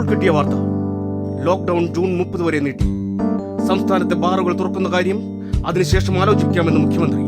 ഇപ്പോൾ കിട്ടിയ വാർത്ത, ലോക്ക്ഡൌൺ ജൂൺ 30 വരെ നീട്ടി. സംസ്ഥാനത്തെ ബാറുകൾ തുറക്കുന്ന കാര്യം അതിനുശേഷം ആലോചിക്കാമെന്ന് മുഖ്യമന്ത്രി.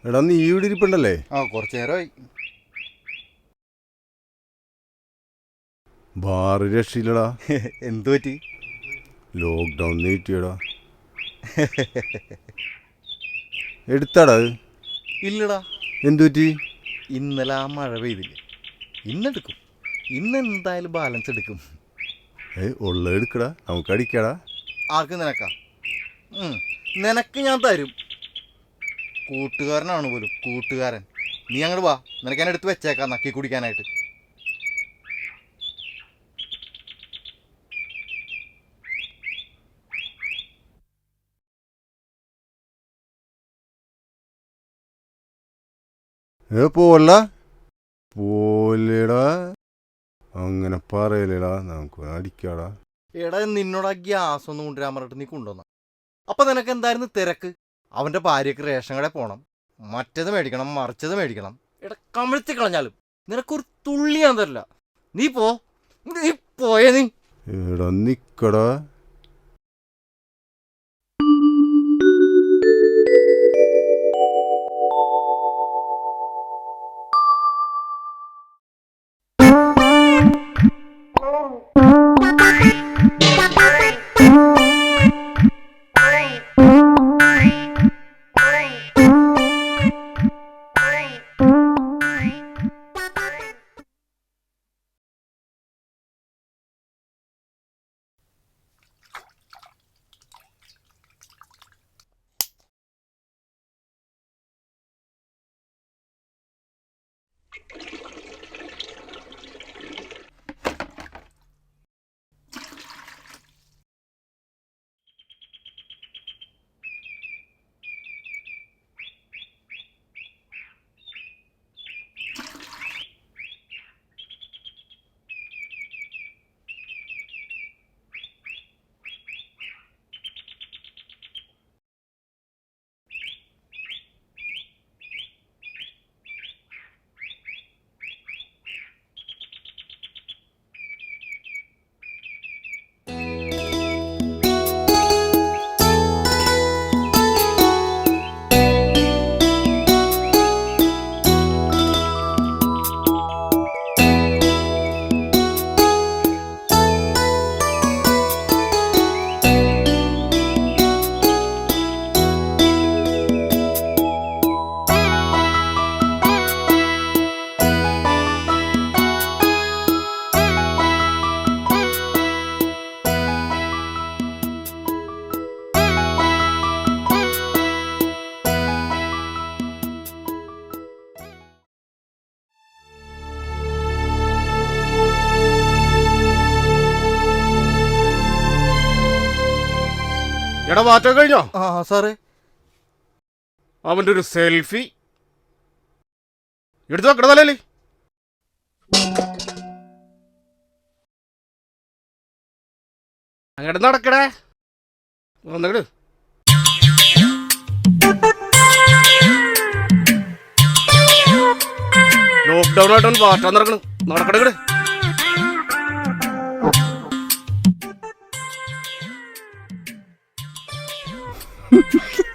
എടാ നീ ഇവിടെ ഇരിപ്പുണ്ടല്ലേ? കുറച്ചു നേരമായി. ബാറ് രക്ഷയില്ലടാ. എന്തു പറ്റി? ലോക്ക്ഡൗൺ നീട്ടിയടാ. എടുത്താടാ? ഇല്ലടാ. എന്തു പറ്റി? ഇന്നലെ ആ മഴ പെയ്തില്ലേ, ഇന്നെടുക്കും. ഇന്നെന്തായാലും ബാലൻസ് എടുക്കും. ഉള്ള എടുക്കടാ, നമുക്ക് അടിക്കടാ. ആർക്ക്? നിനക്കാ? നിനക്ക് ഞാൻ തരും. കൂട്ടുകാരനാണ് പോലും, കൂട്ടുകാരൻ. നീ അങ്ങോട്ട് വാ, നിനക്ക് ഞാൻ എടുത്ത് വെച്ചേക്കാം നക്കി കുടിക്കാനായിട്ട്. പോലെടാ, അങ്ങനെ പറയലേടാ, നമുക്ക് അടിക്കാടാ. എടാ നിന്നോട് ആ ഗ്യാസ് ഒന്നും കൊണ്ടുവരാൻ പറഞ്ഞിട്ട് നീ കൊണ്ടുവന്ന. അപ്പൊ നിനക്ക് എന്തായിരുന്നു തിരക്ക്? അവന്റെ ഭാര്യക്ക് റേഷൻ കടയിൽ പോകണം, മറ്റേത് മേടിക്കണം, മറിച്ചത് മേടിക്കണം. എടാ കമിഴ്ത്തി കളഞ്ഞാലും നിനക്കൊരു തുള്ളി ഞാൻ തരില്ല. നീ പോയേ. നീ എടാ നിക്കടാ. എടാ മാറ്റം കഴിഞ്ഞോ? സാറേ, അവന്റെ ഒരു സെൽഫി എടുത്തു വെക്കട തലേ. അങ്ങോട്ട് നടക്കടേ, വന്നങ്ങട്. ലോക്ക്ഡൌൺ ആയിട്ടാണ് മാറ്റാൻ നടക്കണം. നടക്കടങ്ങട്. Ha